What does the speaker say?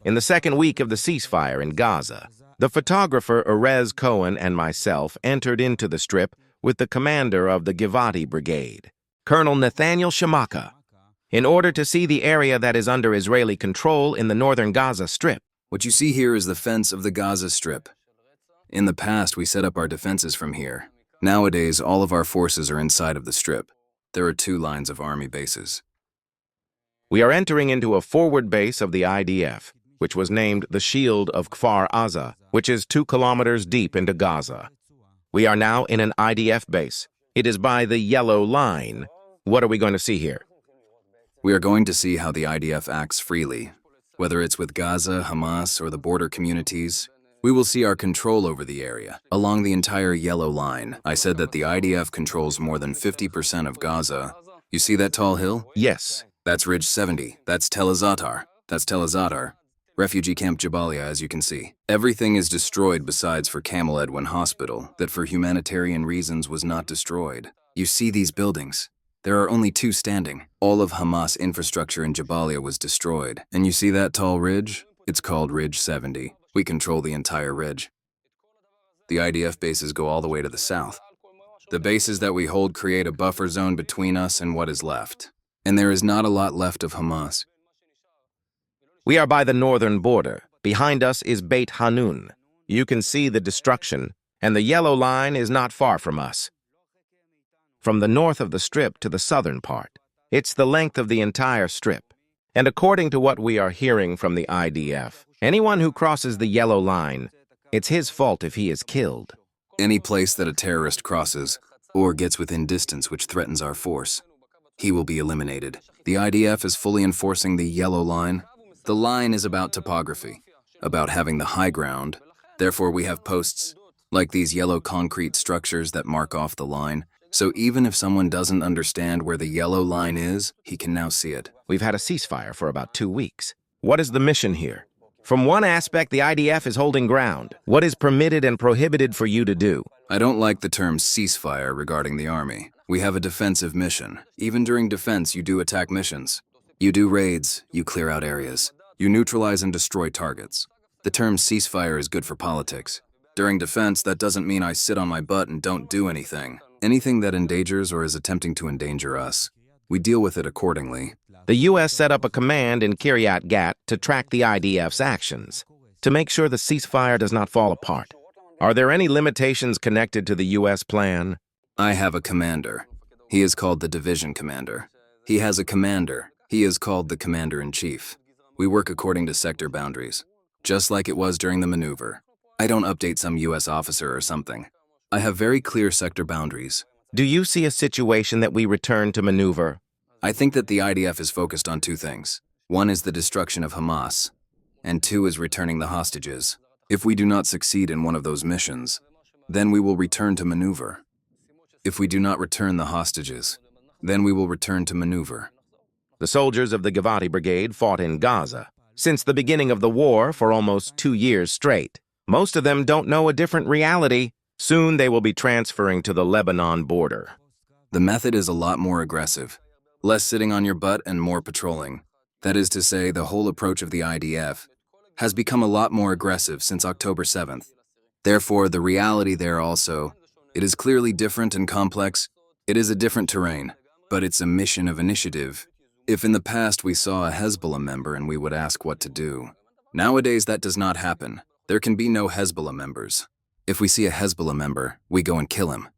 In the second week of the ceasefire in Gaza, the photographer Erez Cohen and myself entered into the Strip with the commander of the Givati Brigade, Colonel Nathaniel Shamaka, in order to see the area that is under Israeli control in the northern Gaza Strip. What you see here is the fence of the Gaza Strip. In the past, we set up our defenses from here. Nowadays, all of our forces are inside of the Strip. There are 2 lines of army bases. We are entering into a forward base of the IDF, which was named the Shield of Kfar Aza, which is 2 kilometers deep into Gaza. We are now in an IDF base. It is by the yellow line. What are we going to see here? We are going to see how the IDF acts freely. Whether it's with Gaza, Hamas, or the border communities, we will see our control over the area. Along the entire yellow line, I said that the IDF controls more than 50% of Gaza. You see that tall hill? Yes. That's Ridge 70. That's Tel Azatar. Refugee Camp Jabalia, as you can see. Everything is destroyed besides for Camel Edwin Hospital, that for humanitarian reasons was not destroyed. You see these buildings? There are only 2 standing. All of Hamas infrastructure in Jabalia was destroyed. And you see that tall ridge? It's called Ridge 70. We control the entire ridge. The IDF bases go all the way to the south. The bases that we hold create a buffer zone between us and what is left. And there is not a lot left of Hamas. We are by the northern border. Behind us is Beit Hanun. You can see the destruction, and the yellow line is not far from us. From the north of the Strip to the southern part, it's the length of the entire Strip. And according to what we are hearing from the IDF, anyone who crosses the yellow line, it's his fault if he is killed. Any place that a terrorist crosses, or gets within distance which threatens our force, he will be eliminated. The IDF is fully enforcing the yellow line. The line is about topography, about having the high ground. Therefore, we have posts, like these yellow concrete structures that mark off the line. So even if someone doesn't understand where the yellow line is, he can now see it. We've had a ceasefire for about 2 weeks. What is the mission here? From one aspect, the IDF is holding ground. What is permitted and prohibited for you to do? I don't like the term ceasefire regarding the army. We have a defensive mission. Even during defense, you do attack missions. You do raids, you clear out areas. You neutralize and destroy targets. The term ceasefire is good for politics. During defense, that doesn't mean I sit on my butt and don't do anything. Anything that endangers or is attempting to endanger us, we deal with it accordingly. The U.S. set up a command in Kiryat Gat to track the IDF's actions, to make sure the ceasefire does not fall apart. Are there any limitations connected to the U.S. plan? I have a commander. He is called the division commander. He has a commander. He is called the commander-in-chief. We work according to sector boundaries, just like it was during the maneuver. I don't update some U.S. officer or something. I have very clear sector boundaries. Do you see a situation that we return to maneuver? I think that the IDF is focused on 2 things. 1 is the destruction of Hamas, and 2 is returning the hostages. If we do not succeed in one of those missions, then we will return to maneuver. If we do not return the hostages, then we will return to maneuver. The soldiers of the Givati Brigade fought in Gaza since the beginning of the war for almost 2 years straight. Most of them don't know a different reality. Soon they will be transferring to the Lebanon border. The method is a lot more aggressive. Less sitting on your butt and more patrolling. That is to say, the whole approach of the IDF has become a lot more aggressive since October 7th. Therefore, the reality there also, it is clearly different and complex. It is a different terrain, but it's a mission of initiative. If in the past we saw a Hezbollah member and we would ask what to do, nowadays that does not happen. There can be no Hezbollah members. If we see a Hezbollah member, we go and kill him.